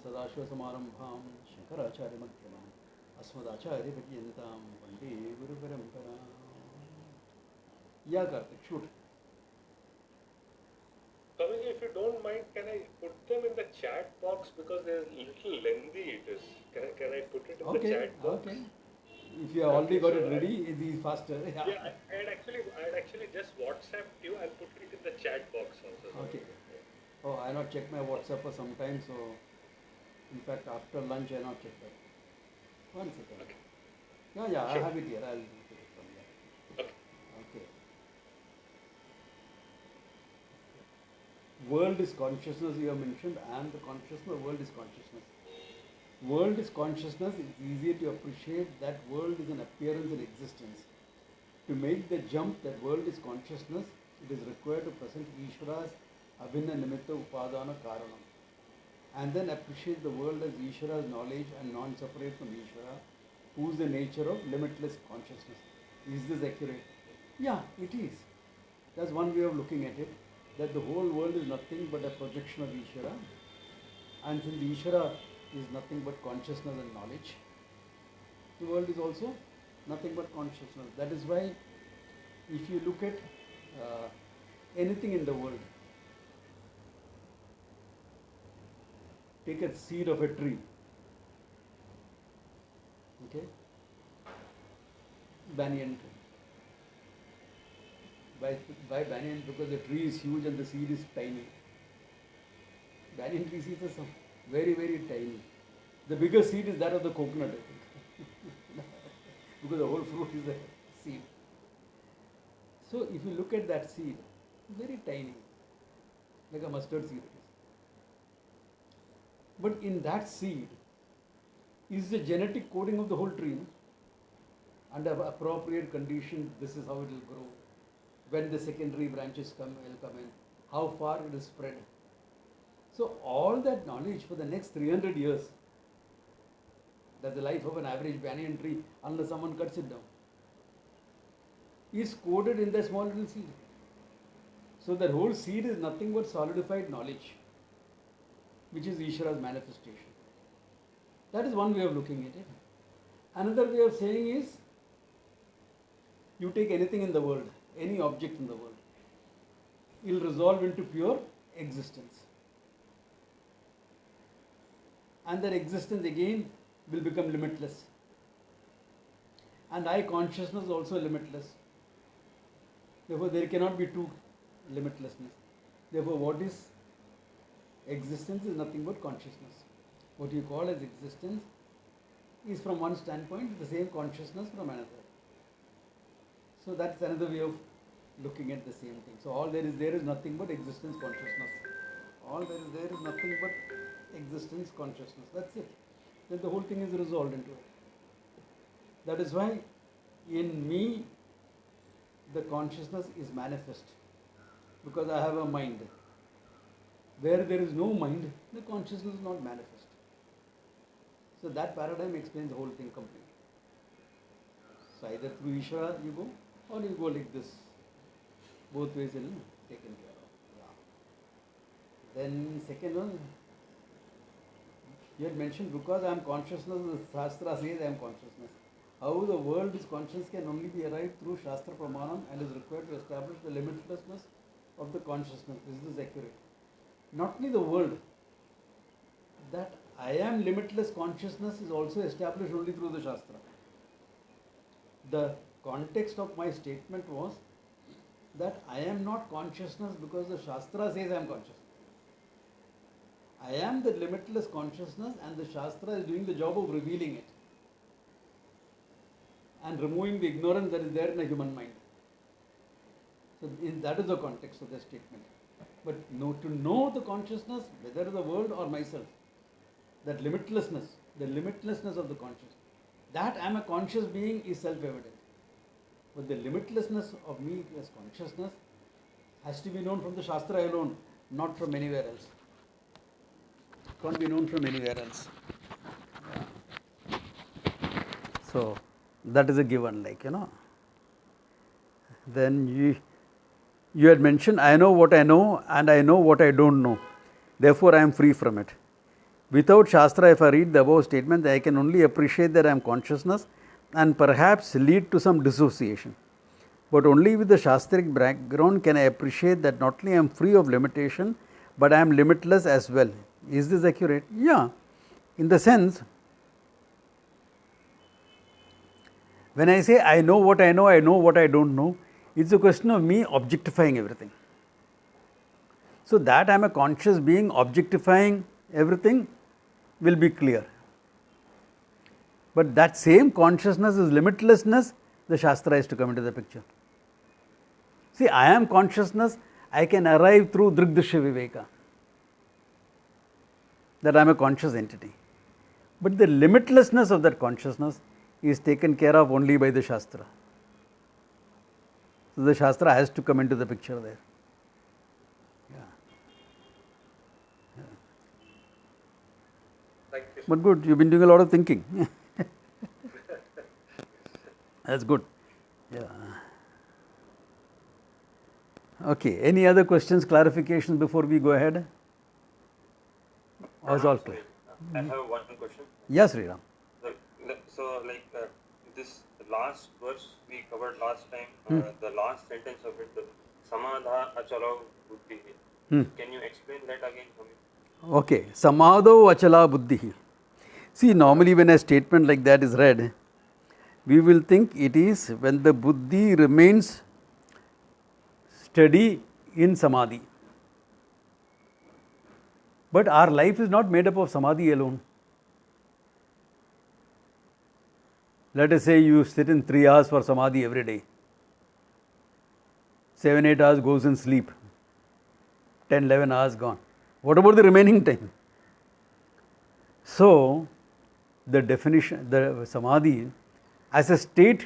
Sadashivasamarampham Shankaracharyamadhyamam Asmadacharyaparyantam Vande Guru Parampara. Yeah, Karthik, shoot. Kaviji, if you don't mind, can I put them in the chat box because they're a little lengthy it is. Can I put it in the chat box? Okay. If you have already got it ready, it is faster. Yeah, I had actually just WhatsApped you. I'll put it in the chat box also. Okay. Oh, I not check my WhatsApp for some time, so in fact after lunch I not check that. 1 second. Okay. Yeah, Sure. I have it here. I'll take it from here. Okay. World is consciousness you have mentioned, and the consciousness, world is consciousness. World is consciousness, it's easier to appreciate that world is an appearance in existence. To make the jump that world is consciousness, it is required to present Ishvara's Abhinna Nimitta Upadana Karanam, and then appreciate the world as Ishvara's knowledge and non-separate from Ishvara, who is the nature of limitless consciousness. Is this accurate? Yeah, it is. That's one way of looking at it, that the whole world is nothing but a projection of Ishvara, and since Ishvara is nothing but consciousness and knowledge, the world is also nothing but consciousness. That is why if you look at anything in the world, take a seed of a tree, okay, banyan tree. Why banyan? Because the tree is huge and the seed is tiny. Banyan tree seeds are very, very tiny. The bigger seed is that of the coconut, I think. Because the whole fruit is a seed. So if you look at that seed, very tiny, like a mustard seed it is. But in that seed is the genetic coding of the whole tree. No? Under appropriate conditions, this is how it will grow. When the secondary branches will come in, how far it is spread. So all that knowledge for the next 300 years, that's the life of an average banyan tree, unless someone cuts it down, is coded in that small little seed. So that whole seed is nothing but solidified knowledge, which is Ishvara's manifestation. That is one way of looking at it. Another way of saying is, you take anything in the world, any object in the world, it will resolve into pure existence. And that existence again will become limitless. And I consciousness is also limitless. Therefore, there cannot be two limitlessness. Therefore, what is existence is nothing but consciousness. What you call as existence is from one standpoint the same consciousness from another. So that's another way of looking at the same thing. So all there is nothing but existence consciousness. All there is nothing but existence consciousness. That's it. Then the whole thing is resolved into it. That is why in me the consciousness is manifest, because I have a mind. Where there is no mind, the consciousness is not manifest. So that paradigm explains the whole thing completely. So either through Ishvara you go, or you go like this. Both ways will be taken care of. Yeah. Then second one, you had mentioned because I am consciousness, the Shastra says I am consciousness. How the world is conscious can only be arrived through Shastra Pramanam and is required to establish the limitlessness of the consciousness. Is this accurate? Not only the world, that I am limitless consciousness is also established only through the Shastra. The context of my statement was that I am not consciousness because the Shastra says I am consciousness. I am the limitless consciousness and the Shastra is doing the job of revealing it and removing the ignorance that is there in a human mind. So that is the context of the statement. But to know the consciousness, whether the world or myself, that limitlessness, the limitlessness of the consciousness, that I am a conscious being is self-evident. But the limitlessness of me as consciousness has to be known from the Shastra alone, not from anywhere else. It can't be known from anywhere else. Yeah. So that is a given, Then you had mentioned, I know what I know and I know what I don't know. Therefore, I am free from it. Without Shastra, if I read the above statement, I can only appreciate that I am consciousness and perhaps lead to some dissociation. But only with the Shastric background can I appreciate that not only I am free of limitation, but I am limitless as well. Is this accurate? Yeah. In the sense, when I say I know what I know what I don't know, it's a question of me objectifying everything. So that I am a conscious being objectifying everything will be clear. But that same consciousness is limitlessness, the Shastra is to come into the picture. See, I am consciousness, I can arrive through Drigdashya Viveka, that I am a conscious entity. But the limitlessness of that consciousness is taken care of only by the Shastra. So the Shastra has to come into the picture there. Thank you. But good, you've been doing a lot of thinking. That's good. Yeah. Okay, any other questions, clarifications before we go ahead? Or is all clear? I have one question. Yes, Sriram. So, this last verse we covered last time, the last sentence of it, the Samadha Achala Buddhi. Can you explain that again for me? Okay, Samadho Achala Buddhi. See, normally when a statement like that is read, we will think it is when the Buddhi remains steady in Samadhi. But our life is not made up of Samadhi alone. Let us say you sit in 3 hours for Samadhi every day. 7-8 hours goes in sleep. 10-11 hours gone. What about the remaining time? So, the definition, the Samadhi as a state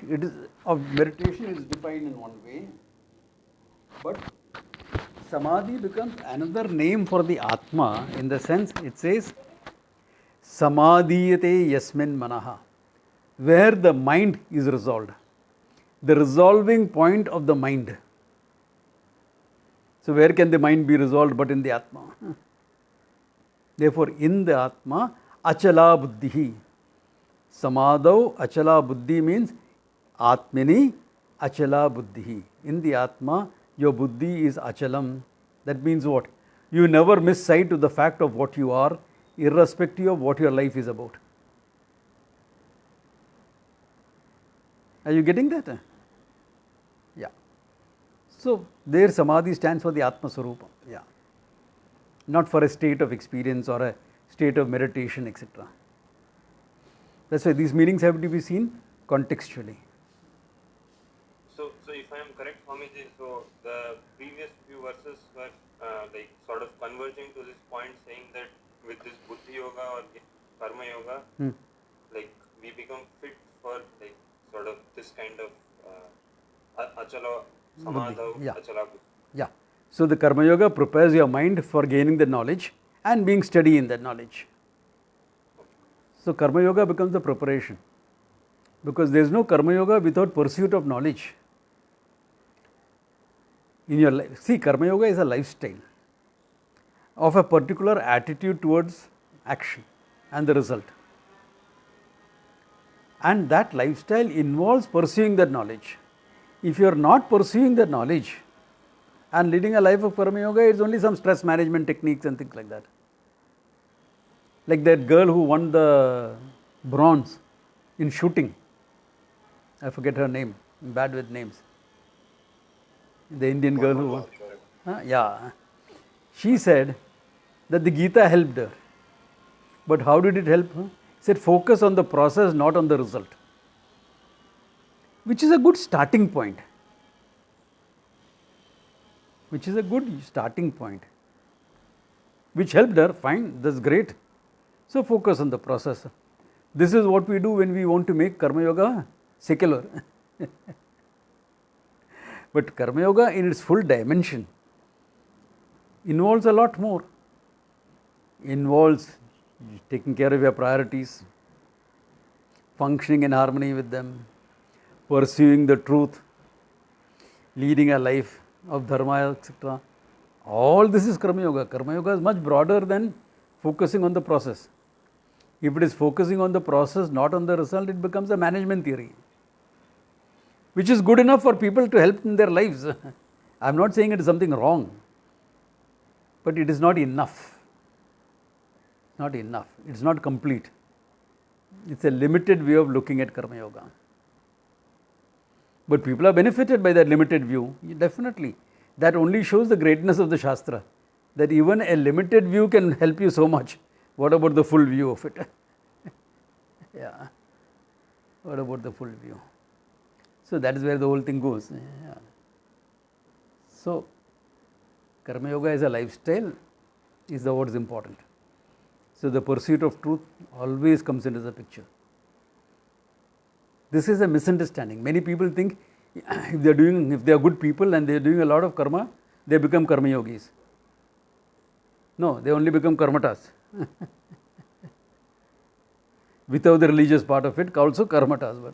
of meditation is defined in one way. But Samadhi becomes another name for the Atma in the sense it says Samadhiyate Yasmin Manaha, where the mind is resolved, the resolving point of the mind. So, where can the mind be resolved but in the Atma? Therefore, in the Atma, Achala Buddhi. Samadho Achala Buddhi means Atmini Achala Buddhi. In the Atma, your Buddhi is Achalam. That means what? You never miss sight of the fact of what you are, irrespective of what your life is about. Are you getting that? Yeah. So, there Samadhi stands for the Atma Swarupa. Yeah. Not for a state of experience or a state of meditation, etc. That's why these meanings have to be seen contextually. So if I am correct, Swamiji, so the previous few verses were sort of converging to this point, saying that with this Buddhi Yoga or Karma Yoga, we become fit for sort of this kind of Achala Samadha, Yeah. Achala Buddhi. Yeah. So, the Karma Yoga prepares your mind for gaining the knowledge and being steady in that knowledge. So, Karma Yoga becomes the preparation, because there is no Karma Yoga without pursuit of knowledge. In your life, see, Karma Yoga is a lifestyle of a particular attitude towards action and the result. And that lifestyle involves pursuing that knowledge. If you are not pursuing that knowledge and leading a life of Karma Yoga, it is only some stress management techniques and things like that. Like that girl who won the bronze in shooting. I forget her name, I'm bad with names. The Indian girl who won. Yeah. She said that the Gita helped her. But how did it help her? She said focus on the process, not on the result. Which is a good starting point. Which is a good starting point. Which helped her, fine, that's great. So focus on the process. This is what we do when we want to make Karma Yoga secular. But Karma Yoga in its full dimension involves a lot more. Involves taking care of your priorities, functioning in harmony with them, pursuing the truth, leading a life of Dharma, etc. All this is Karma Yoga. Karma Yoga is much broader than focusing on the process. If it is focusing on the process, not on the result, it becomes a management theory, which is good enough for people to help in their lives. I am not saying it is something wrong, but it is not enough. Not enough. It is not complete. It's a limited way of looking at Karma Yoga. But people are benefited by that limited view, definitely. That only shows the greatness of the Shastra, that even a limited view can help you so much. What about the full view of it? Yeah. What about the full view? So that is where the whole thing goes. Yeah. So, Karma Yoga is a lifestyle, is what is important. So the pursuit of truth always comes into the picture. This is a misunderstanding. Many people think if they are good people and they are doing a lot of karma, they become karma yogis. No, they only become karmatas. Without the religious part of it, also karmatas, but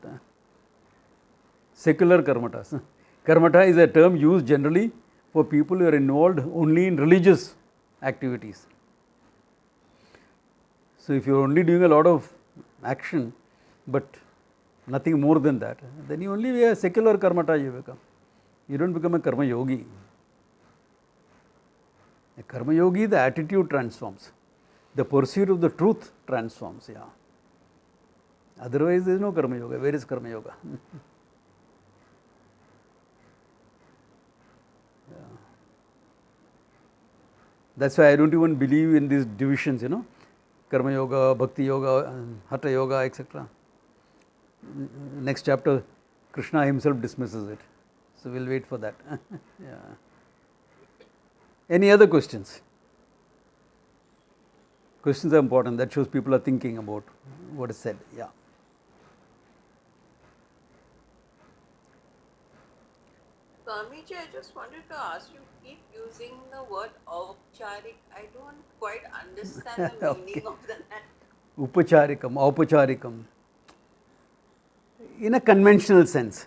secular karmatas. Karmata is a term used generally for people who are involved only in religious activities. So if you are only doing a lot of action, but nothing more than that, then you only be a secular karmata you become. You don't become a karma yogi. A karma yogi, the attitude transforms. The pursuit of the truth transforms, yeah. Otherwise there is no karma yoga. Where is karma yoga? Yeah. That's why I don't even believe in these divisions, Karma yoga, bhakti yoga, hatha yoga, etc. Next chapter, Krishna himself dismisses it. So we'll wait for that. Yeah. Any other questions? Questions are important. That shows people are thinking about what is said. Yeah. Swamiji, I just wanted to ask you, keep using the word aupcharik. I don't quite understand the meaning of that. Upacharikam, aupacharikam. In a conventional sense.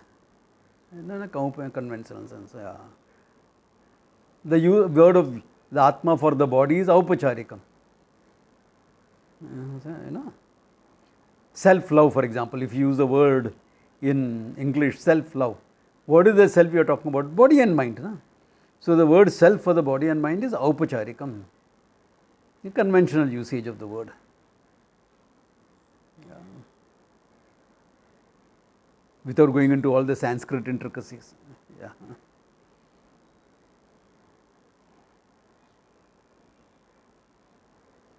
In a conventional sense, yeah. The word of the Atma for the body is aupacharikam. Self-love, for example, if you use the word in English, self-love. What is the self you are talking about? Body and mind. So the word self for the body and mind is aupacharikam. The conventional usage of the word. Yeah. Without going into all the Sanskrit intricacies. Yeah.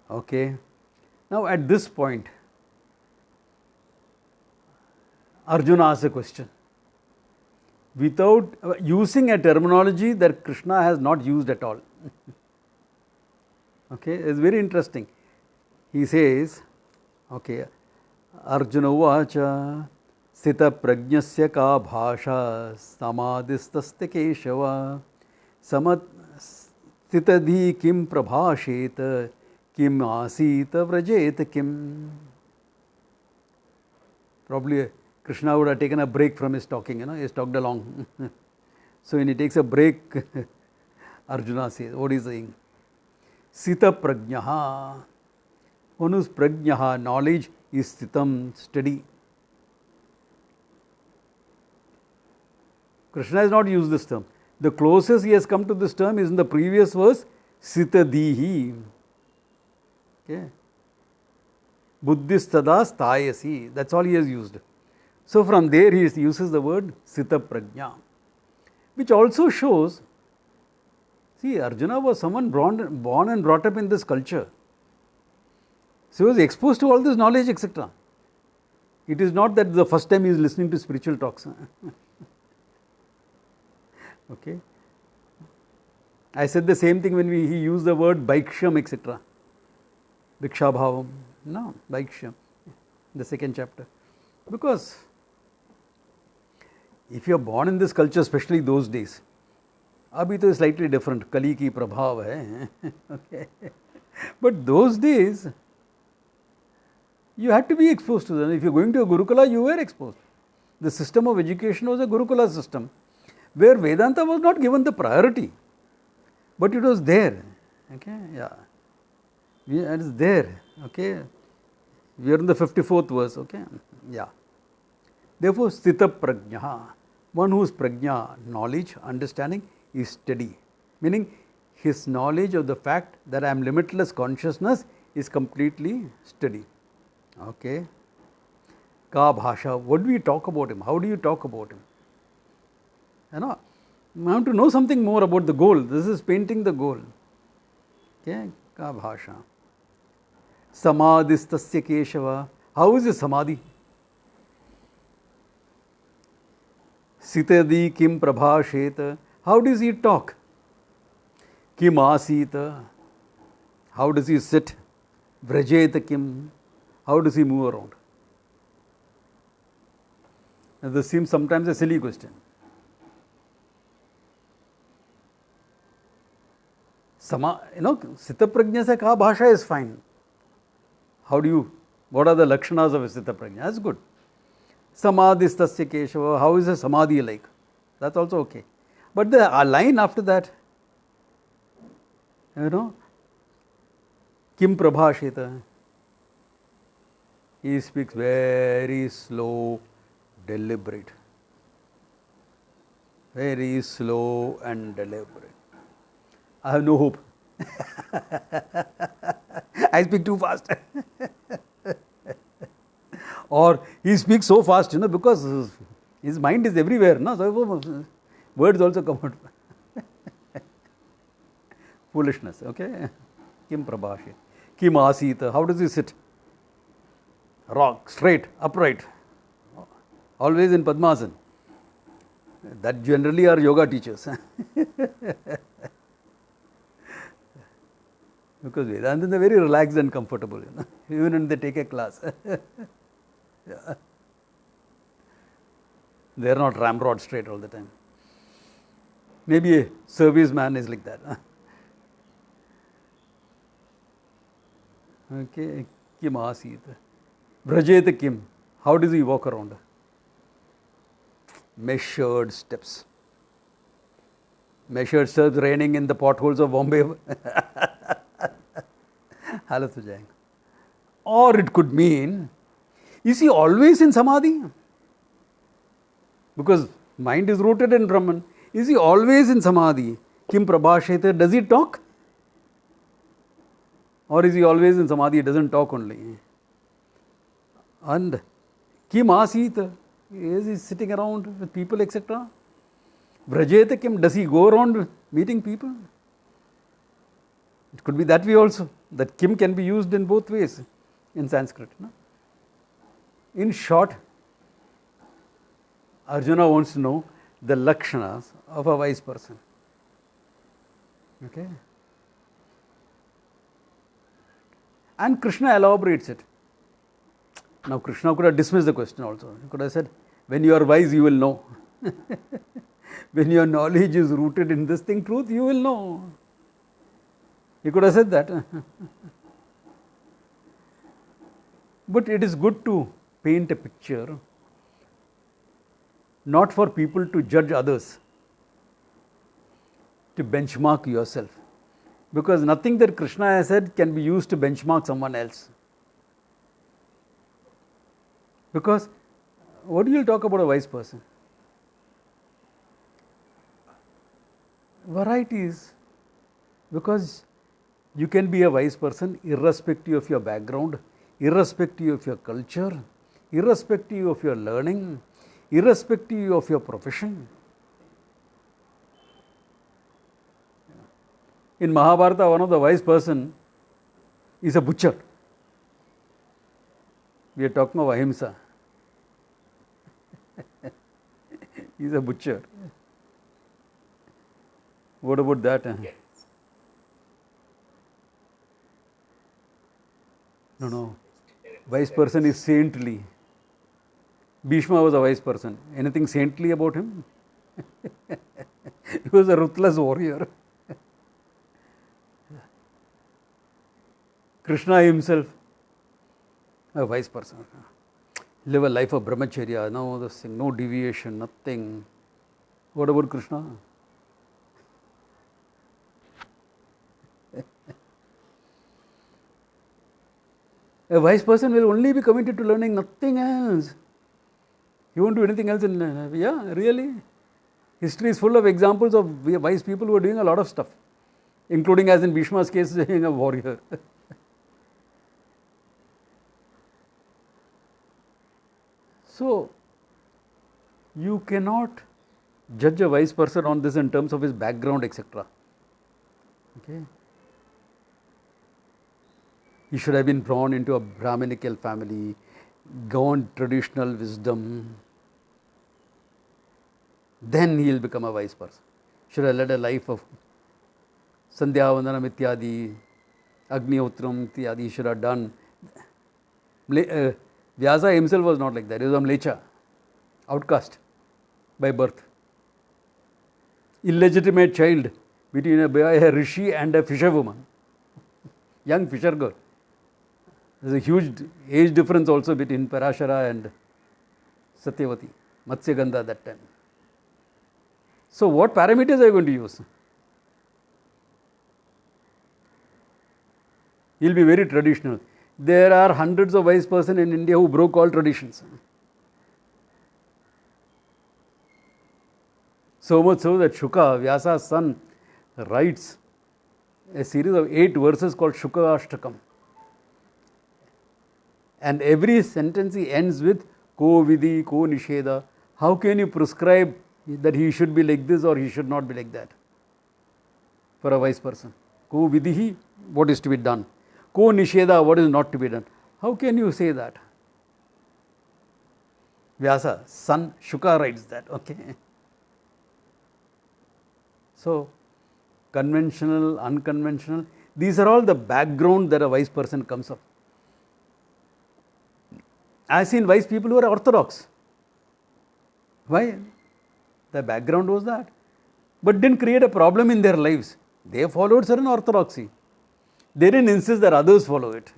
Okay. Now at this point, Arjuna asks a question. Without using a terminology that Krishna has not used at all. Okay, it's very interesting. He says, okay, Arjuna uvacha sthita prajnasya ka bhasha samadhistaste keshava sthitadhi kim prabhashet kim asita vrajet kim. Probably Krishna would have taken a break from his talking, he has talked along. So when he takes a break, Arjuna says, what is he saying? Sita prajnaha. One whose prajnaha, knowledge, is stitam, steady. Krishna has not used this term. The closest he has come to this term is in the previous verse, sitadihi. Okay. Buddhistada stayasi. That's all he has used. So from there he uses the word Sita Prajna, which also shows, see, Arjuna was someone born and brought up in this culture. So he was exposed to all this knowledge, etc. It is not that the first time he is listening to spiritual talks. Okay. I said the same thing when he used the word Bhaikshyam, etc. Bhikshabhavam. No, Bhaikshyam. The second chapter. Because if you are born in this culture, especially those days, abhi to is slightly different, Kali ki prabhav hai. Okay. But those days, you had to be exposed to them. If you are going to a Gurukula, you were exposed. The system of education was a Gurukula system, where Vedanta was not given the priority, but it was there. Okay, yeah. It is there. Okay. We are in the 54th verse. Okay. Yeah. Therefore, sthita prajna, one whose prajna, knowledge, understanding is steady. Meaning, his knowledge of the fact that I am limitless consciousness is completely steady. Okay. Ka bhasha, what do we talk about him? How do you talk about him? You know, I want to know something more about the goal. This is painting the goal. Okay. Ka bhasha. Samadhistasya Keshava. How is his samadhi? Sitadi kim prabhasheta. How does he talk? Kim asita. How does he sit? Vrajeta kim. How does he move around? And this seems sometimes a silly question. Sita prajna se ka bhasha is fine. What are the lakshanas of a sita prajna? That's good. Samadhistasya Keshava, how is a samadhi like? That's also okay. But the line after that, Kim Prabhashita, he speaks very slow, deliberate. Very slow and deliberate. I have no hope. I speak too fast. Or he speaks so fast, because his mind is everywhere. No? So words also come out. Foolishness, okay? Kim Prabhashi. Kim Asita. How does he sit? Rock, straight, upright. Always in Padmasana. That generally are yoga teachers. Because Vedantins are very relaxed and comfortable, even when they take a class. Yeah. They are not ramrod straight all the time. Maybe a serviceman is like that. Okay, Kim Asita. Vrajeta Kim. How does he walk around? Measured steps. Measured steps raining in the potholes of Bombay. Halat ho jayenge. Or it could mean, is he always in samadhi? Because mind is rooted in Brahman. Is he always in samadhi? Kim Prabhasheta, does he talk? Or is he always in samadhi, he doesn't talk only? And Kim Asita, is he sitting around with people, etc.? Vrajeta Kim, does he go around meeting people? It could be that way also. That Kim can be used in both ways in Sanskrit. No? In short, Arjuna wants to know the lakshanas of a wise person. Okay? And Krishna elaborates it. Now Krishna could have dismissed the question also. He could have said, when you are wise, you will know. When your knowledge is rooted in this thing, truth, you will know. He could have said that. But it is good to paint a picture, not for people to judge others, to benchmark yourself. Because nothing that Krishna has said can be used to benchmark someone else. Because what do you talk about a wise person? Varieties. Because you can be a wise person irrespective of your background, irrespective of your culture, irrespective of your learning, irrespective of your profession. In Mahabharata, one of the wise person is a butcher. We are talking of ahimsa. He is a butcher. What about that? Yes. No. Wise person is saintly. Bhishma was a wise person. Anything saintly about him? He was a ruthless warrior. Krishna himself, a wise person. Live a life of brahmacharya, no deviation, nothing. What about Krishna? A wise person will only be committed to learning, nothing else. He won't do anything else in, yeah, really. History is full of examples of wise people who are doing a lot of stuff, including, as in Bhishma's case, being a warrior. So, you cannot judge a wise person on this in terms of his background, etc. Okay. He should have been born into a Brahminical family, gone traditional wisdom. Then he will become a wise person. Should have led a life of Sandhya Vandanam ityadi, Agniotram ityadi, he should have done. Vyasa himself was not like that. He was a mlecha, outcast by birth. Illegitimate child between a rishi and a fisherwoman, young fisher girl. There is a huge age difference also between Parashara and Satyavati, Matsyagandha that time. So, what parameters are you going to use? You will be very traditional. There are hundreds of wise persons in India who broke all traditions. So much so that Shuka, Vyasa's son, writes a series of 8 verses called Shuka Ashtakam. And every sentence he ends with Ko Vidhi, Ko Nisheda. How can you prescribe that he should be like this or he should not be like that for a wise person? Ko Vidhi, what is to be done? Ko Nisheda, what is not to be done? How can you say that? Vyasa, son, Shuka writes that. Okay. So, conventional, unconventional, these are all the background that a wise person comes up. I have seen wise people who are orthodox. Why? The background was that. But didn't create a problem in their lives. They followed certain orthodoxy. They didn't insist that others follow it.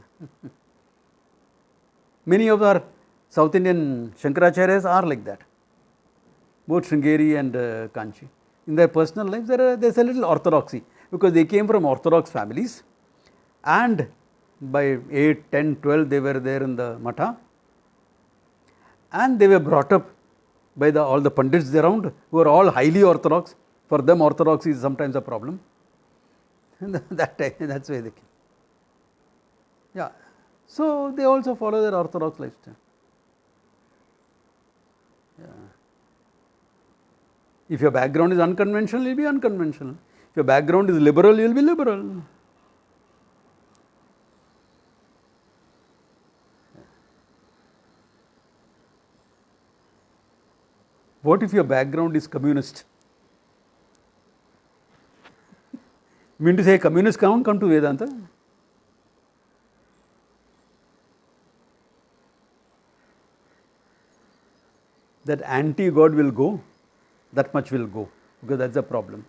Many of our South Indian Shankaracharyas are like that. Both Sringeri and Kanchi. In their personal lives, there's a little orthodoxy because they came from orthodox families and by 8, 10, 12 they were there in the Matha and they were brought up by all the Pandits around who are all highly orthodox. For them, orthodoxy is sometimes a problem. That's why they came. Yeah. So, they also follow their orthodox lifestyle. Yeah. If your background is unconventional, you will be unconventional. If your background is liberal, you will be liberal. What if your background is communist? You mean to say communists can't come to Vedanta? That anti-God will go, that much will go, because that's the problem.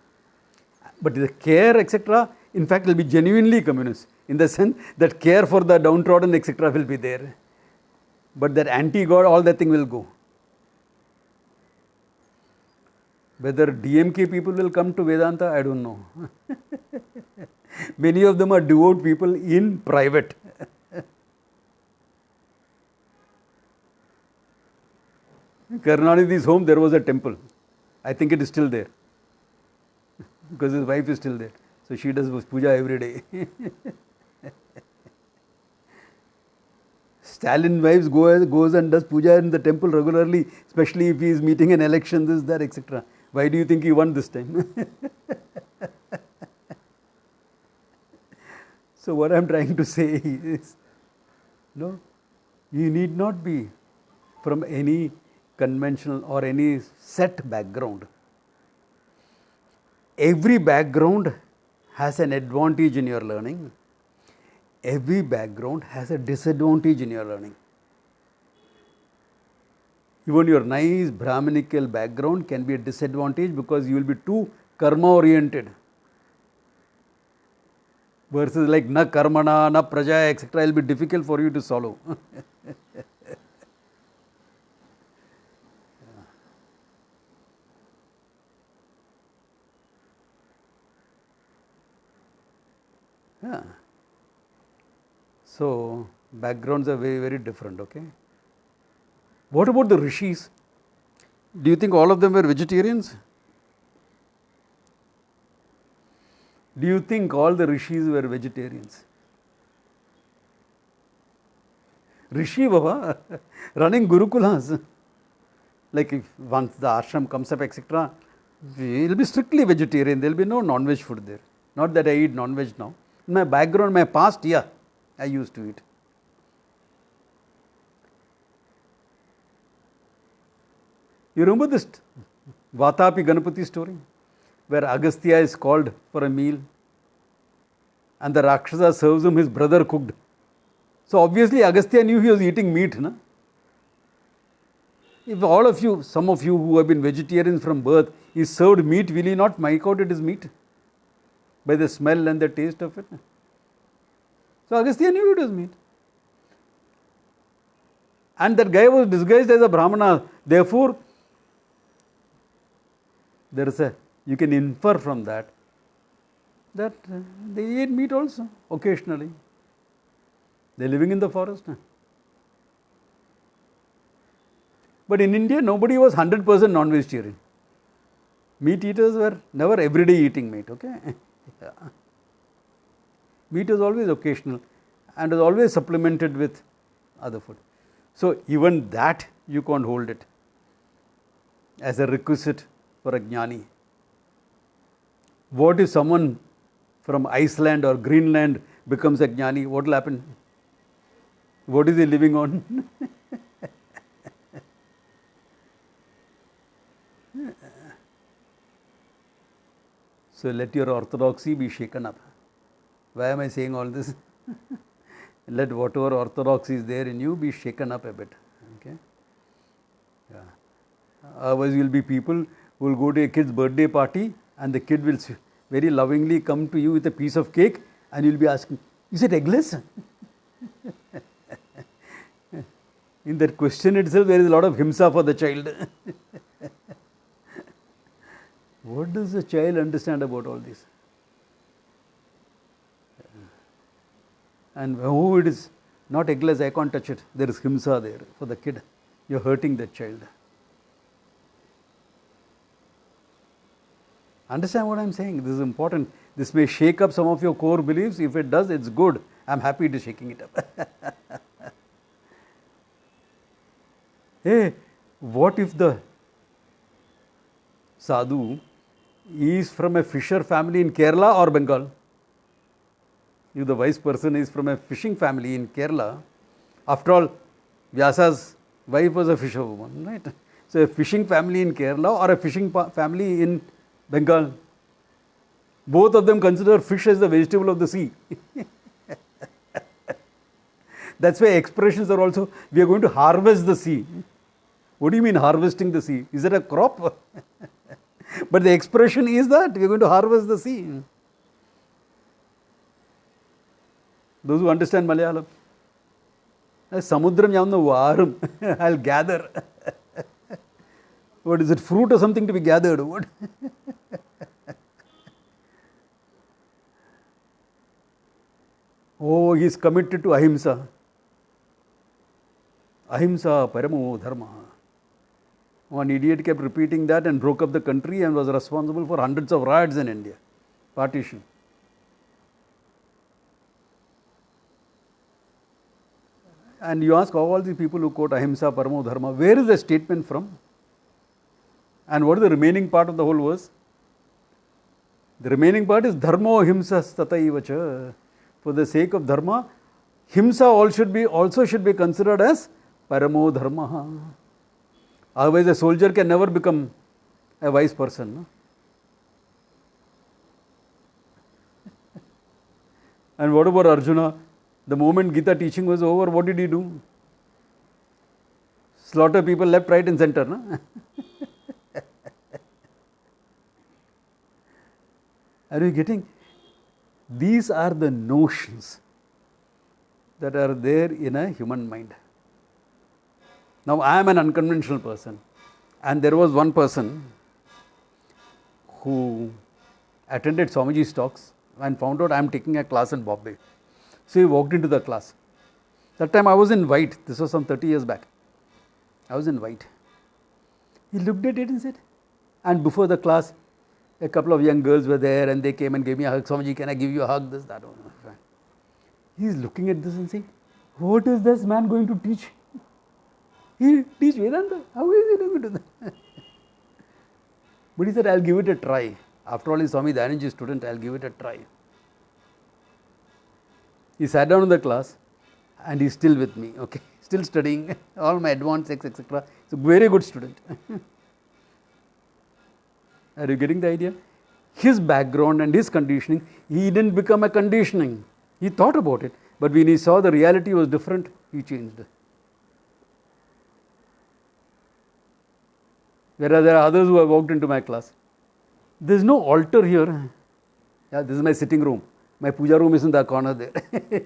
But the care, etc., in fact, will be genuinely communist, in the sense that care for the downtrodden, etc., will be there. But that anti-God, all that thing will go. Whether DMK people will come to Vedanta, I don't know. Many of them are devout people in private. Karunanidhi's home, there was a temple. I think it is still there. Because his wife is still there. So she does puja every day. Stalin's wife goes and does puja in the temple regularly, especially if he is meeting an election, this, that, etc. Why do you think he won this time? So what I am trying to say is, no, you need not be from any conventional or any set background. Every background has an advantage in your learning. Every background has a disadvantage in your learning. Even your nice Brahminical background can be a disadvantage because you will be too karma oriented. Verses like na karmana, na praja, etc. will be difficult for you to follow. Yeah. So, Backgrounds are very, very different, okay. What about the rishis? Do you think all of them were vegetarians? Do you think all the rishis were vegetarians? Rishi Baba running Gurukulas. Like if once the ashram comes up, etc., it will be strictly vegetarian. There will be no non-veg food there. Not that I eat non-veg now. In my background, my past, yeah, I used to eat. You remember this Vatapi Ganapati story? Where Agastya is called for a meal and the Rakshasa serves him his brother cooked. So obviously Agastya knew he was eating meat. Na? If all of you, some of you who have been vegetarians from birth, is served meat, will you not make out it is meat? By the smell and the taste of it. So Agastya knew it was meat. And that guy was disguised as a Brahmana. Therefore, there is you can infer from that they eat meat also occasionally. They are living in the forest. But in India, nobody was 100% non-vegetarian. Meat eaters were never everyday eating meat, okay. Yeah. Meat was always occasional and was always supplemented with other food. So even that you can't hold it as a requisite for a jnani. What if someone from Iceland or Greenland becomes a jnani? What will happen? What is he living on? So let your orthodoxy be shaken up. Why am I saying all this? Let whatever orthodoxy is there in you be shaken up a bit. Okay? Yeah. Otherwise, you will be people who will go to a kid's birthday party and the kid will very lovingly come to you with a piece of cake and you will be asking, is it eggless? In that question itself, there is a lot of himsa for the child. What does the child understand about all this? And oh, it is not eggless, I can't touch it. There is himsa there for the kid. You are hurting that child. Understand what I am saying? This is important. This may shake up some of your core beliefs. If it does, it's good. I am happy to shaking it up. Hey, what if the sadhu is from a fisher family in Kerala or Bengal? If the wise person is from a fishing family in Kerala, after all, Vyasa's wife was a fisherwoman, right? So a fishing family in Kerala or a fishing family in Bengal, both of them consider fish as the vegetable of the sea. That's why expressions are also, we are going to harvest the sea. What do you mean harvesting the sea? Is it a crop? But the expression is that we are going to harvest the sea. Those who understand Malayalam, Samudram yavna varum, I'll gather. What is it, fruit or something to be gathered? What? Oh, he is committed to ahimsa. Ahimsa paramo dharma. One idiot kept repeating that and broke up the country and was responsible for hundreds of riots in India. Partition. And you ask all these people who quote ahimsa paramo dharma, where is the statement from? And what is the remaining part of the whole verse? The remaining part is dharmo himsas tataivacha. For the sake of dharma, himsa also should be considered as paramo dharma. Otherwise, a soldier can never become a wise person. No? And what about Arjuna? The moment Gita teaching was over, what did he do? Slaughter people left, right and center. No? Are you getting? These are the notions that are there in a human mind. Now, I am an unconventional person, and there was one person who attended Swamiji's talks and found out I am taking a class in Bombay. So he walked into the class That time I was in white. This was some 30 years back. I was in white. He looked at it and said, and before the class, a couple of young girls were there and they came and gave me a hug. Swamiji, can I give you a hug? This, that. He is looking at this and saying, what is this man going to teach? He teach Vedanta. How is he going to do that? But he said, I'll give it a try. After all, he's Swami Dayanandaji's student, I'll give it a try. He sat down in the class and he's still with me, okay? Still studying all my advanced etc. He's a very good student. Are you getting the idea? His background and his conditioning, he didn't become a conditioning. He thought about it. But when he saw the reality was different, he changed. Whereas there are others who have walked into my class. There is no altar here. Yeah, this is my sitting room. My puja room is in the corner there. There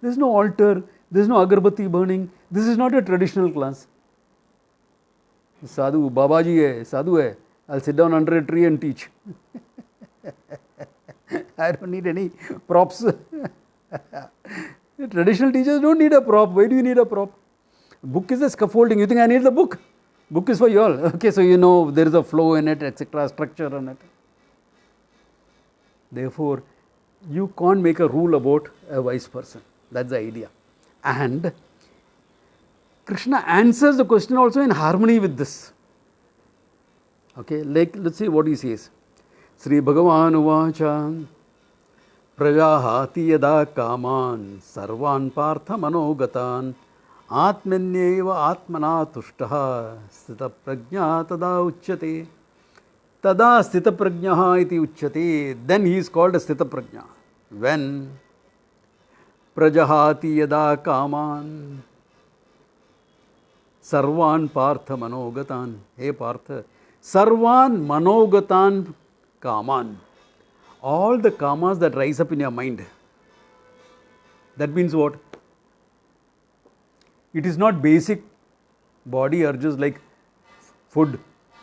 is no altar. There is no agarbatti burning. This is not a traditional class. Sadhu, Babaji hai, sadhu hai. I'll sit down under a tree and teach. I don't need any props. Traditional teachers don't need a prop. Why do you need a prop? Book is a scaffolding. You think I need the book? Book is for you all. Okay, so you know there is a flow in it, etc., structure in it. Therefore, you can't make a rule about a wise person. That's the idea. And Krishna answers the question also in harmony with this. Okay, like let's see what he says. Sri Bhagavan Uvacha Prajahati yada kaman sarvan partha manogatan atmanyeva atmana tushtaha sthita prajna tada uchyate. Tada sthita prajnaha iti uchyate. Then he is called a sthita prajna. When Prajahati yada kaman sarvan partha manogatan. Hey partha, sarvan manogatan kaman. All the kamas that rise up in your mind. That means what? It is not basic body urges like food,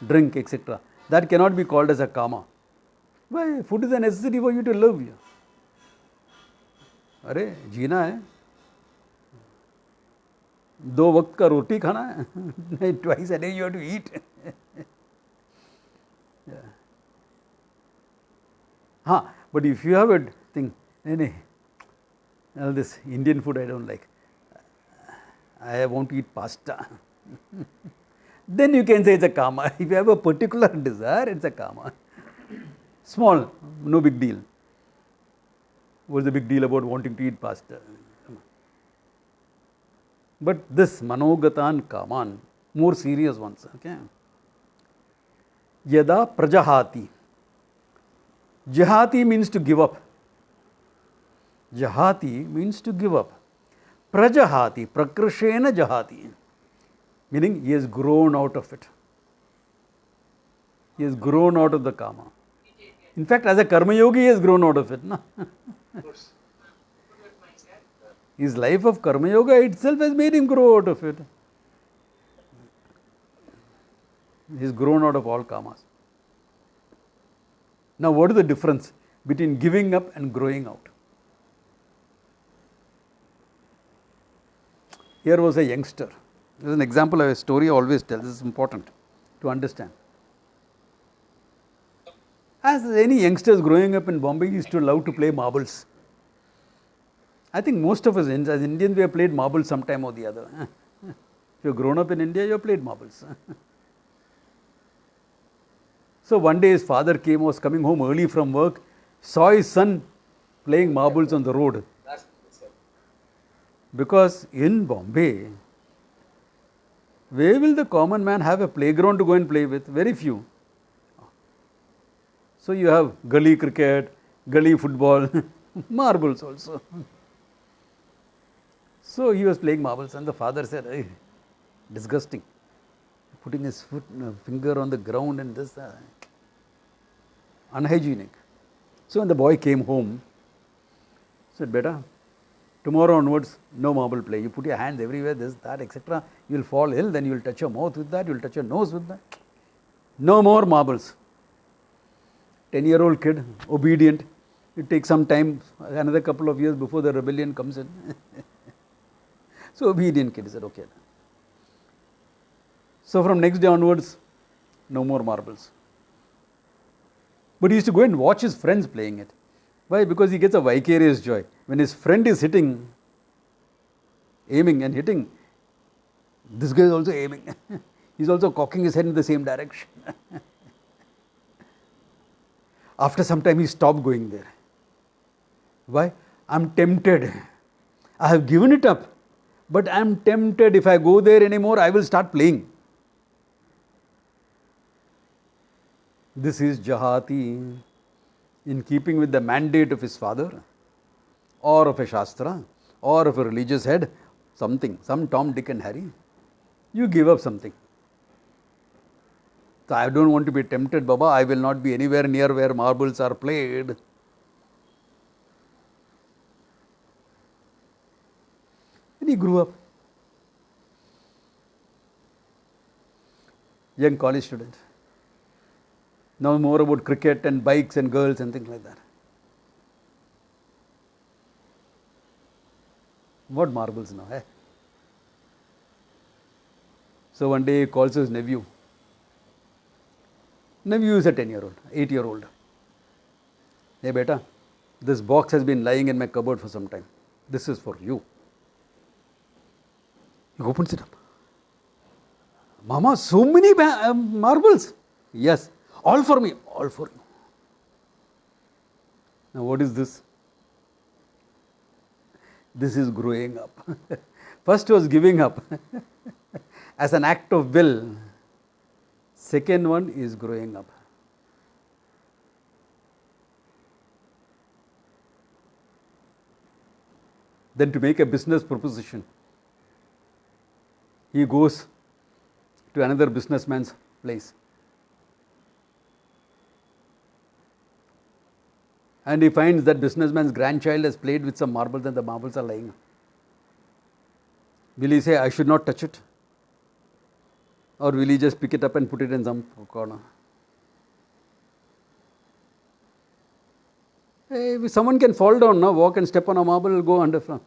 drink, etc. That cannot be called as a kama. Why? Food is a necessity for you to live. अरे जीना है, 2 वक्त का रोटी खाना है. Twice a day you have to eat. Yeah. But if you have a thing, all this Indian food I don't like. I want to eat pasta. Then you can say it's a kama. If you have a particular desire, it's a kama. Small, no big deal. What's the big deal about wanting to eat pasta? But this manogatan kaman, more serious ones. Okay. Yada prajahati. Jahati means to give up. Jahati means to give up. Prajahati, prakrishena jahati. Meaning he has grown out of it. He has grown out of the kama. In fact, as a karma yogi, he has grown out of it. No? His life of karma yoga itself has made him grow out of it. He has grown out of all kamas. Now, what is the difference between giving up and growing out? Here was a youngster. This is an example of a story I always tell. This is important to understand. As any youngsters growing up in Bombay used to love to play marbles. I think most of us as Indians we have played marbles sometime or the other. If you have grown up in India, you have played marbles. So one day his father was coming home early from work, saw his son playing marbles on the road. Because in Bombay, where will the common man have a playground to go and play with? Very few. So you have gully cricket, gully football, marbles also. So he was playing marbles and the father said, hey, disgusting. Putting his finger on the ground and this, unhygienic. So when the boy came home, said, beta, tomorrow onwards, no marble play. You put your hands everywhere, this, that, etc. You will fall ill, then you will touch your mouth with that, you will touch your nose with that. No more marbles. 10-year-old kid, obedient. It takes some time, another couple of years before the rebellion comes in. So obedient kid, he said, okay. So from next day onwards, no more marbles. But he used to go and watch his friends playing it. Why? Because he gets a vicarious joy. When his friend is hitting, aiming and hitting, this guy is also aiming. He is also cocking his head in the same direction. After some time, he stopped going there. Why? I am tempted. I have given it up, but I am tempted. If I go there anymore, I will start playing. This is Jahati, in keeping with the mandate of his father, or of a Shastra, or of a religious head, something, some Tom, Dick and Harry. You give up something. So I don't want to be tempted, Baba. I will not be anywhere near where marbles are played. And he grew up. Young college student. Now more about cricket and bikes and girls and things like that. What marbles now, eh? So one day he calls his nephew. Nephew is a 10-year-old, 8-year-old. Hey beta, this box has been lying in my cupboard for some time. This is for you. He opens it up. Mama, so many marbles. Yes, all for me, all for you. Now what is this? This is growing up. First was giving up as an act of will. Second one is growing up. Then to make a business proposition, he goes to another businessman's place. And he finds that businessman's grandchild has played with some marbles and the marbles are lying. Will he say, I should not touch it? Or will he just pick it up and put it in some corner? Hey, if someone can fall down now, walk and step on a marble, go under front.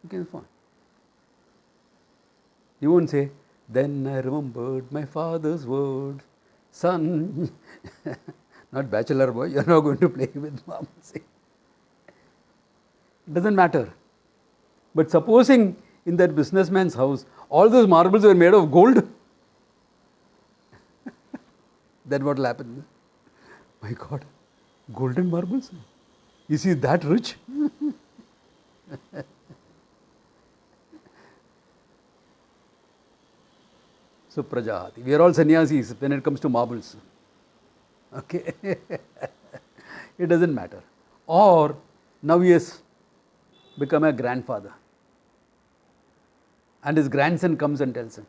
You can fall. He won't say, then I remembered my father's word, son. Not bachelor boy, you are not going to play with marbles. It doesn't matter. But supposing in that businessman's house, all those marbles were made of gold, then what will happen? My God, golden marbles? Is he that rich? So Prajahati, we are all sannyasis when it comes to marbles. Okay, it doesn't matter. Or now he has become a grandfather, and his grandson comes and tells him,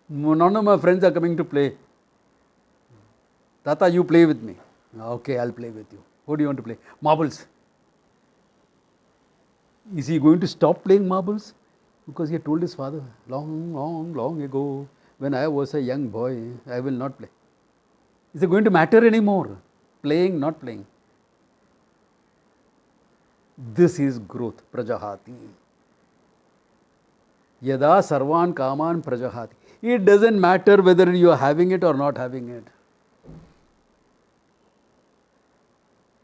none of my friends are coming to play. Tata, you play with me. Okay, I'll play with you. What do you want to play? Marbles. Is he going to stop playing marbles? Because he had told his father, long ago, when I was a young boy, I will not play. Is it going to matter anymore? Playing, not playing. This is growth, Prajahati. Yada sarvan kaman prajahati. It doesn't matter whether you are having it or not having it.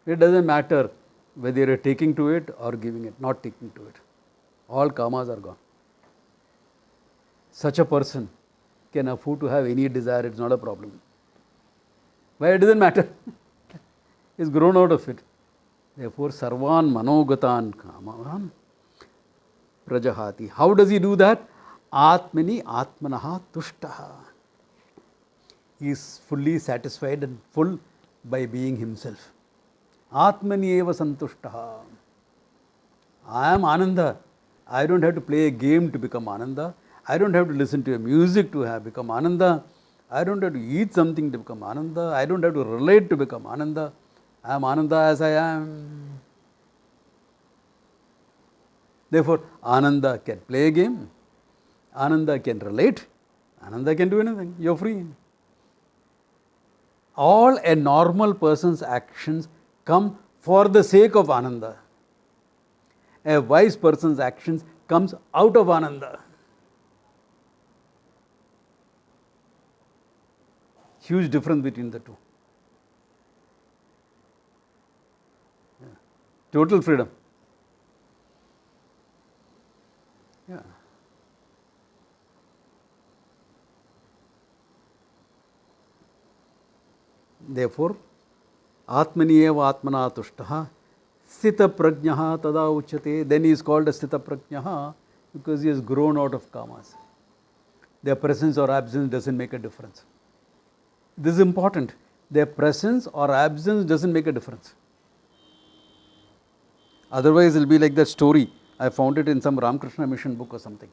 It doesn't matter whether you are taking to it or giving it, not taking to it. All kamas are gone. Such a person can afford to have any desire, it's not a problem. Why? It doesn't matter. He's grown out of it. Therefore, sarvan manogatan kaman prajahati. How does he do that? Atmani atmanaha tushtaha. He is fully satisfied and full by being himself. Atmani eva santushtaha. I am Ananda. I don't have to play a game to become Ananda. I don't have to listen to a music to have become Ananda. I don't have to eat something to become Ananda. I don't have to relate to become Ananda. I am Ananda as I am. Therefore, Ananda can play a game. Ananda can relate. Ananda can do anything. You are free. All a normal person's actions come for the sake of Ananda. A wise person's actions comes out of Ananda. Huge difference between the two. Yeah. Total freedom. Yeah. Therefore, Atmani eva Atmana tushtaha Sthita prajnaha tada uchyate. Then he is called a Sthita prajnaha because he has grown out of kamas. Their presence or absence doesn't make a difference. This is important. Their presence or absence doesn't make a difference. Otherwise, it will be like that story. I found it in some Ramakrishna Mission book or something.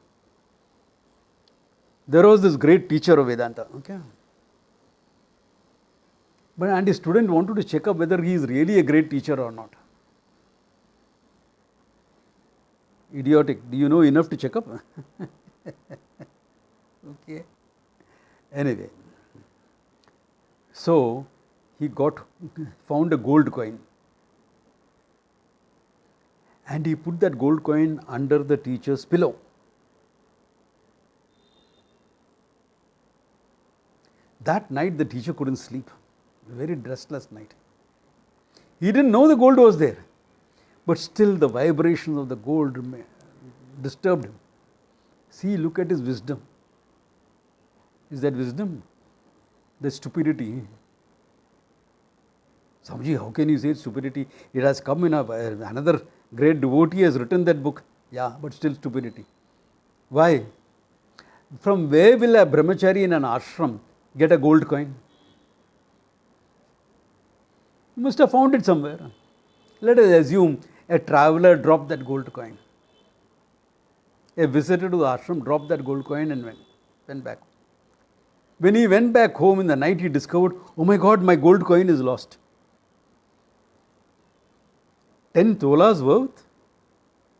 There was this great teacher of Vedanta. Okay. And his student wanted to check up whether he is really a great teacher or not. Idiotic. Do you know enough to check up? Okay. Anyway. So, he found a gold coin. And he put that gold coin under the teacher's pillow. That night the teacher couldn't sleep. A very restless night. He didn't know the gold was there. But still the vibrations of the gold disturbed him. See, look at his wisdom. Is that wisdom? The stupidity. Swamiji, how can you say stupidity? It has come in another great devotee has written that book. Yeah, but still stupidity. Why? From where will a brahmachari in an ashram get a gold coin? He must have found it somewhere. Let us assume a traveler dropped that gold coin. A visitor to the ashram dropped that gold coin and went back. When he went back home in the night, he discovered, oh my God, my gold coin is lost. 10 tolas worth,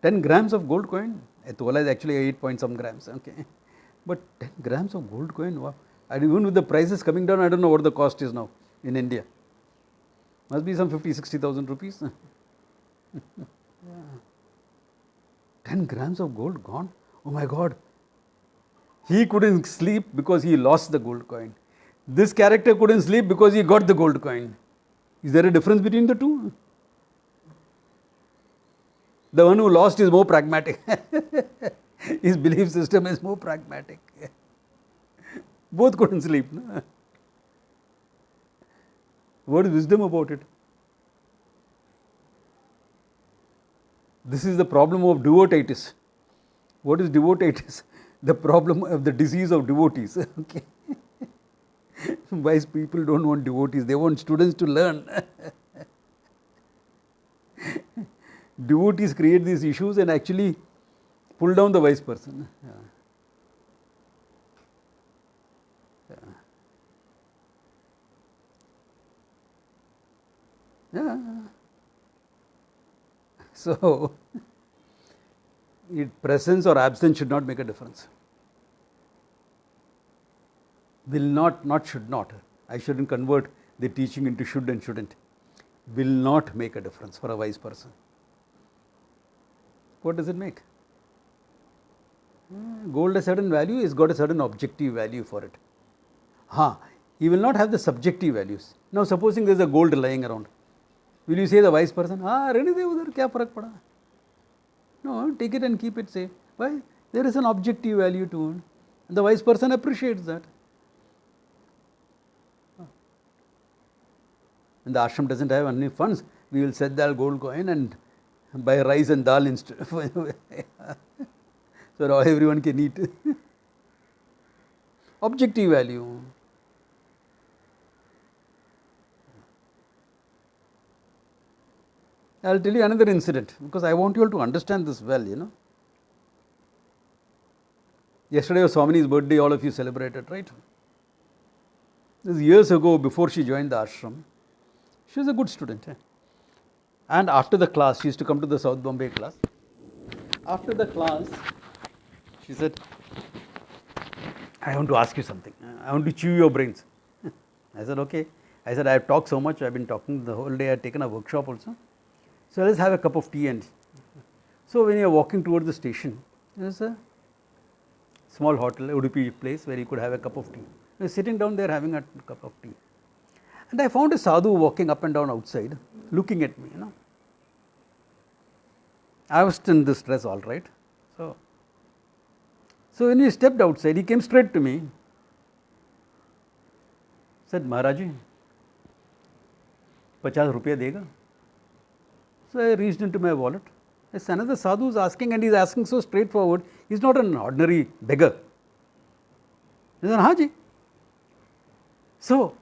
10 grams of gold coin. A tola is actually 8 point some grams. Okay. But 10 grams of gold coin, wow. And even with the prices coming down, I don't know what the cost is now in India. Must be some 50,000-60,000 rupees. Yeah. 10 grams of gold gone. Oh my God. He couldn't sleep because he lost the gold coin. This character couldn't sleep because he got the gold coin. Is there a difference between the two? The one who lost is more pragmatic. His belief system is more pragmatic. Both couldn't sleep. No? What is wisdom about it? This is the problem of devotitis. What is devotitis? The problem of the disease of devotees. Okay. Wise people don't want devotees, they want students to learn. Devotees create these issues and actually pull down the wise person. Yeah. So, presence or absence should not make a difference. Will not should not. I shouldn't convert the teaching into should and shouldn't. Will not make a difference for a wise person. What does it make? Gold has a certain value, it's got a certain objective value for it. He will not have the subjective values. Now, supposing there is a gold lying around. Will you say the wise person, rehne de udhar, kya farak pada? No, take it and keep it safe. Why? There is an objective value to it. And the wise person appreciates that. When the ashram doesn't have any funds, we will sell the gold coin and buy rice and dal instead. So now everyone can eat. Objective value. I will tell you another incident because I want you all to understand this well, Yesterday was Swamini's birthday, all of you celebrated, right? This is years ago, before she joined the ashram. She was a good student. And after the class, she used to come to the South Bombay class. After the class, she said, I want to ask you something. I want to chew your brains. I said, okay. I said, I have talked so much. I have been talking the whole day. I have taken a workshop also. So let's have a cup of tea. And so when you are walking towards the station, There's a small hotel, Udupi place where you could have a cup of tea. I was sitting down there having a cup of tea. And I found a sadhu walking up and down outside, looking at me, I was in this dress, all right. So when he stepped outside, he came straight to me, said, Maharaji, 50 rupiya dega? So I reached into my wallet. Yes, another sadhu is asking, and he is asking so straightforward. He is not an ordinary beggar. He said, Haji. So,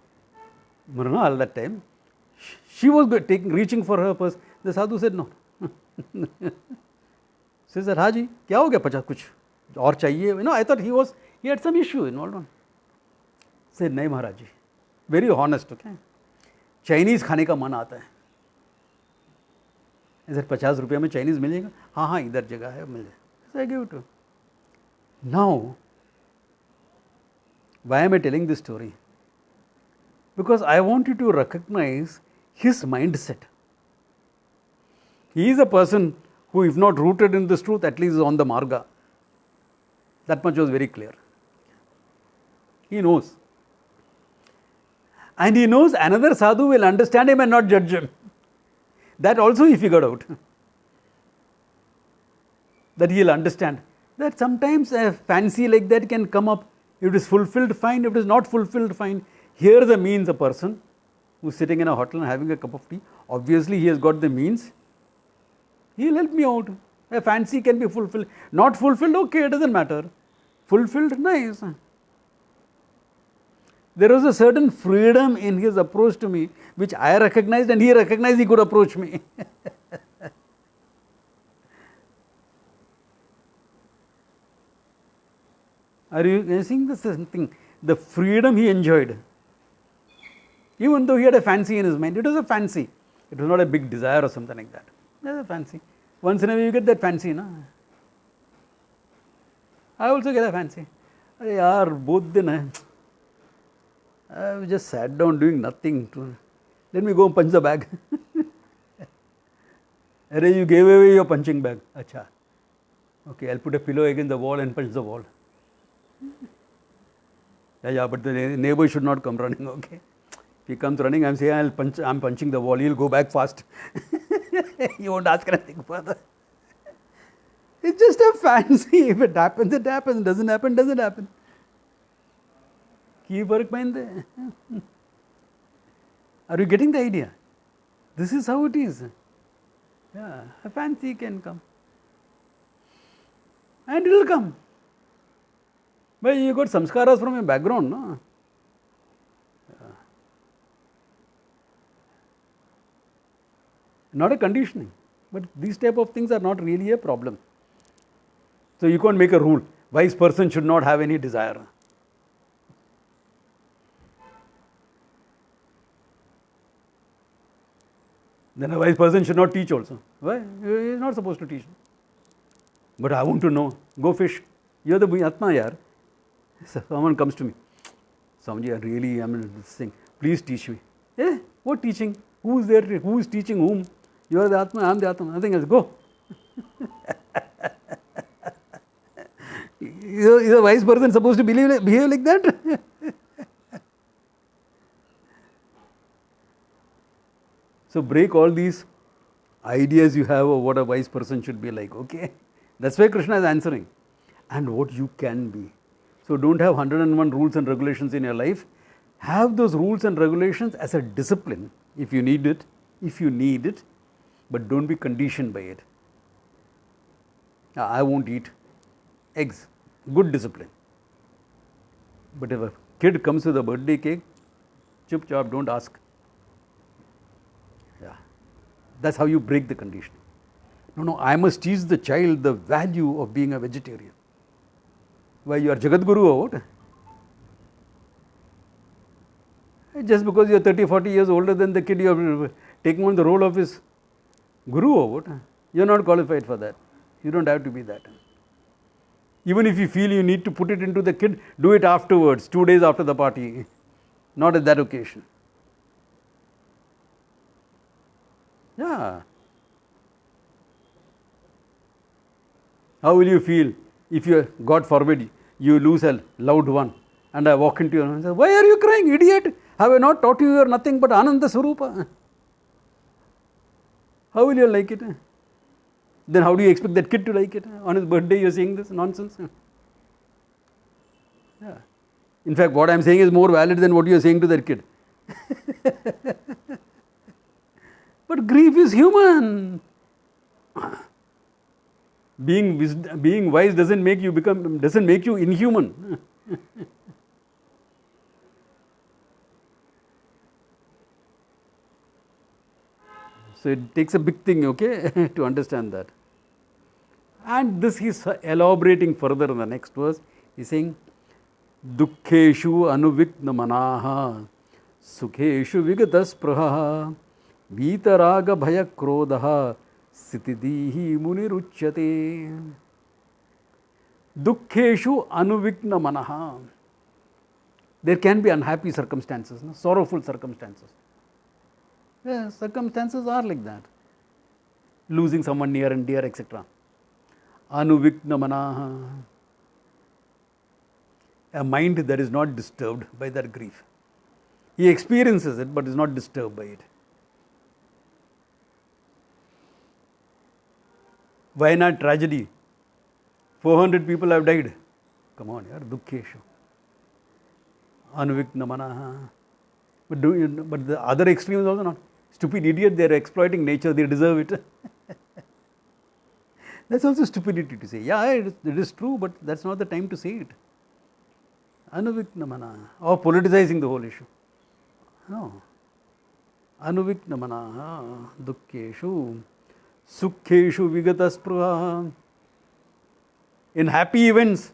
Mrunal that time, she was reaching for her purse. The sadhu said, no. She said, Haji, kya ho gaya 50 kuch aur chahiye? I thought he had some issue involved. He said, nahi Maharaji. Very honest, okay. Chinese खाने का मन आता है. इधर 50 रुपये में Chinese मिलेगा? हाँ हाँ इधर जगह है मिल जाए. So I give it to. Now, why am I telling this story? Because I want you to recognize his mindset. He is a person who, if not rooted in this truth, at least is on the marga. That much was very clear. He knows. And he knows another sadhu will understand him and not judge him. That also he figured out. That he will understand. That sometimes a fancy like that can come up. If it is fulfilled, fine. If it is not fulfilled, fine. Here the means, a person who is sitting in a hotel and having a cup of tea, obviously he has got the means. He will help me out. A fancy can be fulfilled. Not fulfilled, okay, it doesn't matter. Fulfilled, nice. There was a certain freedom in his approach to me, which I recognized, and he recognized he could approach me. Are you seeing this thing? The freedom he enjoyed. Even though he had a fancy in his mind, it was a fancy. It was not a big desire or something like that. It was a fancy. Once in a while you get that fancy, no? I also get a fancy. Yaar, both din hai. I just sat down doing nothing. Let me go and punch the bag. Arey, you gave away your punching bag. Acha. Okay, I'll put a pillow against the wall and punch the wall. Yeah, but the neighbor should not come running, okay? If he comes running, I'm saying I'm punching the wall, he'll go back fast. You won't ask anything further. It's just a fancy. If it happens, it happens. Doesn't happen, doesn't happen. Ki fark painde. Are you getting the idea? This is how it is. Yeah, a fancy can come. And it will come. But you got samskaras from your background, no? Yeah. Not a conditioning. But these type of things are not really a problem. So you can't make a rule. Wise person should not have any desire. Then a wise person should not teach also. Why? He is not supposed to teach. But I want to know. Go fish. You are the Atma, yaar. Someone comes to me. Swamiji, I'm this thing. Please teach me. Eh? What teaching? Who is there? Who is teaching whom? You are the Atma, I am the Atma. Nothing else. Go. Is a wise person supposed to behave like that? So break all these ideas you have of what a wise person should be like, okay? That's why Krishna is answering. And what you can be. So don't have 101 rules and regulations in your life. Have those rules and regulations as a discipline if you need it, but don't be conditioned by it. I won't eat eggs. Good discipline. But if a kid comes with a birthday cake, chup chop, don't ask. Yeah, that's how you break the condition. No, I must teach the child the value of being a vegetarian. Why, you are Jagadguru or what? Just because you are 30, 40 years older than the kid, you are taking on the role of his guru or what? You are not qualified for that. You don't have to be that. Even if you feel you need to put it into the kid, do it afterwards, 2 days after the party, not at that occasion. Yeah. How will you feel If you, God forbid, you lose a loved one, and I walk into you and say, why are you crying, idiot? Have I not taught you are nothing but Ananda Swarupa? How will you like it? Then how do you expect that kid to like it? On his birthday you are saying this nonsense? Yeah. In fact, what I am saying is more valid than what you are saying to that kid. But grief is human. Being wise doesn't make you inhuman. So it takes a big thing, okay, to understand that. And this is elaborating further in the next verse. He's saying, Dukkheshu anuvikna manaha, Sukheshu vigataspraha, Vitaraga bhaya krodaha, Sitidihi muniruchyate. Dukkheshu anuvikna manaha. There can be unhappy circumstances, no? Sorrowful circumstances. Yeah, circumstances are like that. Losing someone near and dear, etc. Anuvikna manaha. A mind that is not disturbed by that grief. He experiences it but is not disturbed by it. Wayanad tragedy. 400 people have died. Come on, yaar, dukkheshu. Anuvikna manaha. But the other extreme is also not. Stupid idiot, they are exploiting nature, they deserve it. That's also stupidity to say. Yeah, it is true, but that's not the time to say it. Anuvikna manaha. Or politicizing the whole issue. No. Anuvikna manaha. Dukkheshu. Sukheshu vigataspraha. In happy events,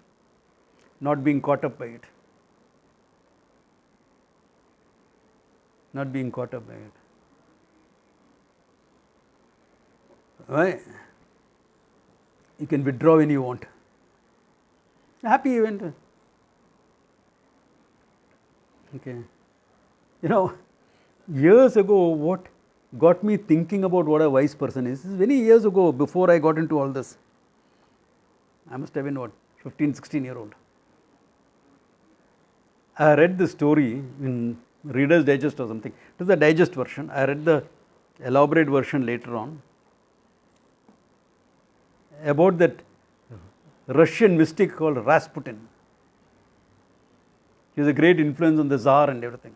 not being caught up by it. Not being caught up by it. Right? You can withdraw when you want. Happy event. Okay. You know, years ago, what got me thinking about what a wise person is many years ago, before I got into all this. I must have been, 15, 16-year-old. I read the story in Reader's Digest or something. It was the digest version. I read the elaborate version later on. About that Russian mystic called Rasputin. He was a great influence on the Tsar and everything.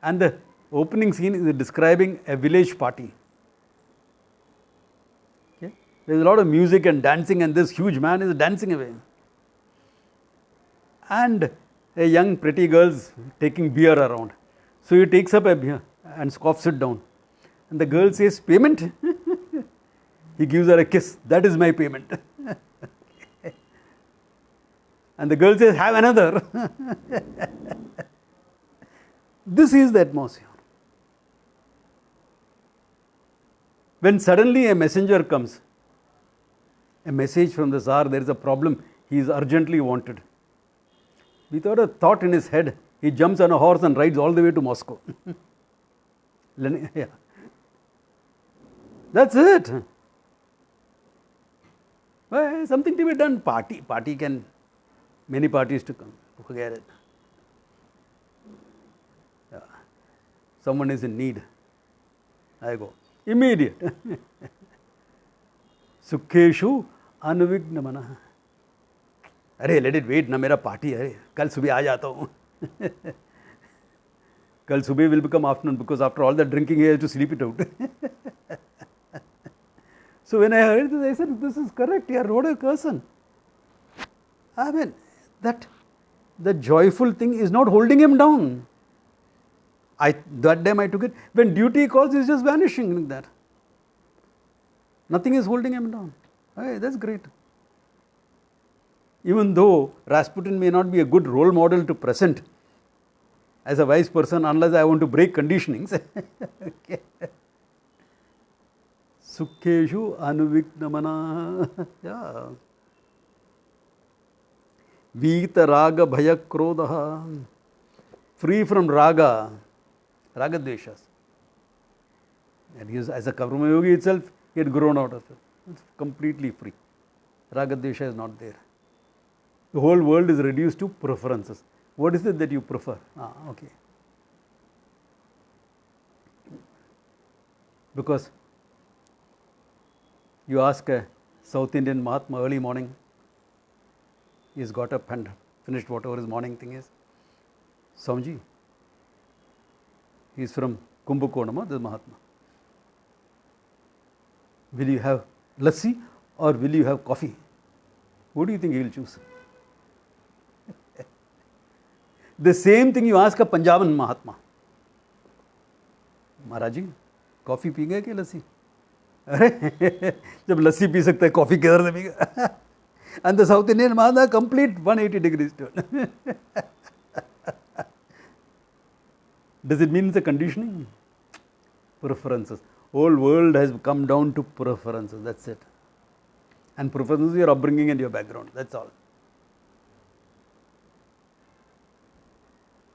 And the opening scene is describing a village party. Okay? There is a lot of music and dancing, and this huge man is dancing away. And a young pretty girl is taking beer around. So he takes up a beer and scoffs it down. And the girl says, payment? He gives her a kiss. That is my payment. And the girl says, have another. This is the atmosphere. When suddenly a messenger comes, a message from the Tsar, there is a problem, he is urgently wanted. Without a thought in his head, he jumps on a horse and rides all the way to Moscow. Yeah. That's it. Well, something to be done. Party can, many parties to come. Forget it. Yeah. Someone is in need. I go. Immediate. Sukheshu anuvigna manaha. अरे let it wait ना, मेरा party है, कल सुबह आ जाता हूँ. कल सुबह will become afternoon because after all the drinking he has to sleep it out. So when I heard this, I said, this is correct, yeah, what a person. I mean, that the joyful thing is not holding him down. That time I took it, when duty calls, he's just vanishing like that. Nothing is holding him down. Hey, that's great. Even though Rasputin may not be a good role model to present as a wise person unless I want to break conditionings. Okay. Sukheshu anuviknamana. Yeah. Vita raga bhaya krodaha. Free from raga dveshas. And he is, as a Karma Yogi itself, he had grown out of it. It's completely free. Raga Dvesha is not there. The whole world is reduced to preferences. What is it that you prefer? Okay. Because you ask a South Indian Mahatma early morning, he's got up and finished whatever his morning thing is. Swamiji, he is from Kumbakonam, this Mahatma. Will you have lassi or will you have coffee? What do you think he will choose? The same thing you ask a Punjaban Mahatma. Maharaj ji coffee पीएंगे कि लस्सी? अरे जब लस्सी P सकते हैं coffee किधर से पीएगा? And the South Indian Mahatma complete 180 degrees turn. Does it mean it's a conditioning? Preferences. Whole world has come down to preferences. That's it. And preferences your upbringing and your background. That's all.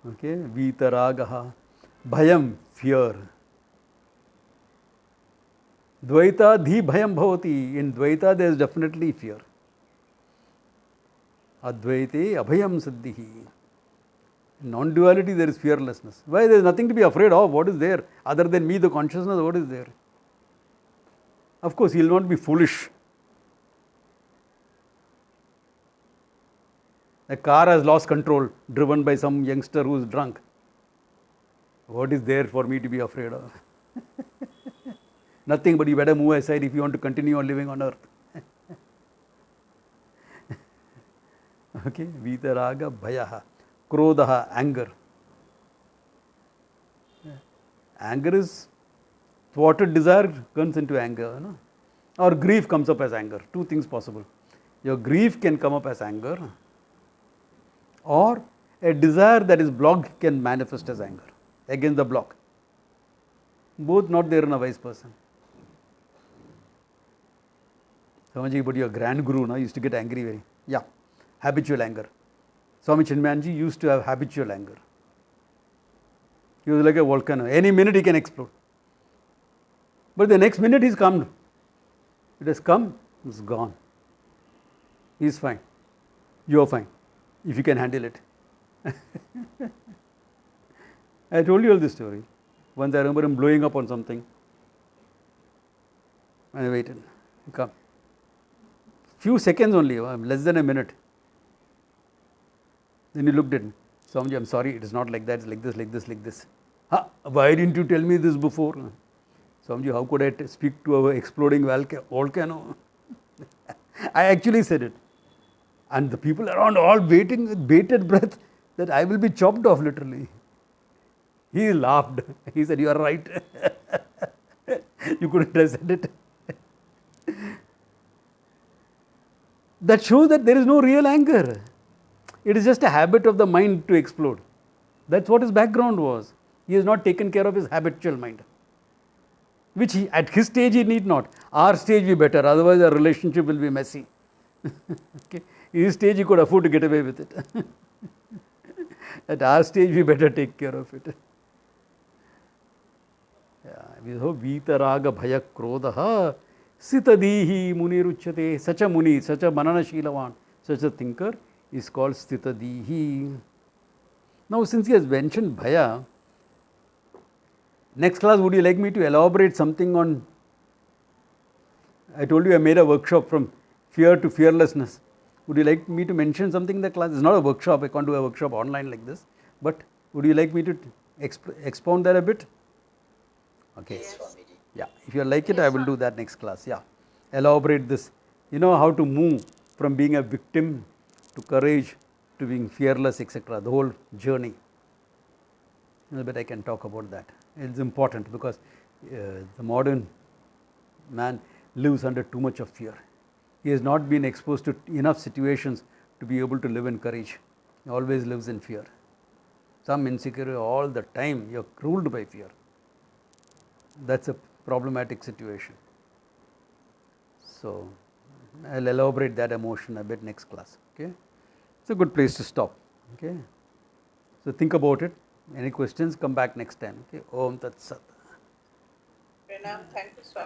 Okay. Vitaragaha. Bhayam, fear. Dvaita dhi bhayam bhavati. In Dvaita there is definitely fear. Advaite abhayam siddhihi. In non-duality there is fearlessness. Why? There is nothing to be afraid of. What is there? Other than me, the consciousness, what is there? Of course, he will not be foolish. A car has lost control, driven by some youngster who is drunk. What is there for me to be afraid of? Nothing, but you better move aside if you want to continue on living on earth. Okay, Vitaraga Bhayaha, Krodha, anger. Anger is thwarted desire turns into anger, no? Or grief comes up as anger. Two things possible. Your grief can come up as anger, or a desire that is blocked can manifest as anger against the block. Both not there in a wise person. Swamiji, but your grand guru used to get angry very. Yeah, habitual anger. Swami Chinmayanji used to have habitual anger. He was like a volcano. Any minute he can explode. But the next minute he's calmed. It has come, it's gone. He's fine. You're fine. If you can handle it. I told you all this story. Once I remember him blowing up on something. And I waited. He come. Few seconds only, less than a minute. Then he looked at me. Swamiji, I'm sorry, it is not like that, it's like this, like this, like this. Why didn't you tell me this before? Swamiji, how could I speak to an exploding volcano? I actually said it. And the people around all waiting with bated breath that I will be chopped off literally. He laughed. He said, you are right. You couldn't have said it. That shows that there is no real anger. It is just a habit of the mind to explode. That's what his background was. He has not taken care of his habitual mind. Which he, at his stage he need not. Our stage we better, otherwise our relationship will be messy. Okay. His stage he could afford to get away with it. At our stage we better take care of it. Vitaraga bhaya krodha sitadihi muniruchyate. Such a muni, such a manana shilavan, such a thinker is called sthitadihi. Now since he has mentioned bhaya, next class would you like me to elaborate something on, I told you I made a workshop from fear to fearlessness. Would you like me to mention something in the class? It's not a workshop, I can't do a workshop online like this, but would you like me to expound that a bit? Okay. Yes. Yeah, if you like it, I will do that next class. Yeah, elaborate this. You know how to move from being a victim to courage to being fearless, etc. The whole journey. A little bit I can talk about that. It's important because the modern man lives under too much of fear. He has not been exposed to enough situations to be able to live in courage. He always lives in fear. Some insecurity all the time. You are ruled by fear. That's a problematic situation. So, I will elaborate that emotion a bit next class. Okay, it's a good place to stop. Okay, so think about it. Any questions? Come back next time. Okay, Om Tat Sat. Pranam, thank you, Swami.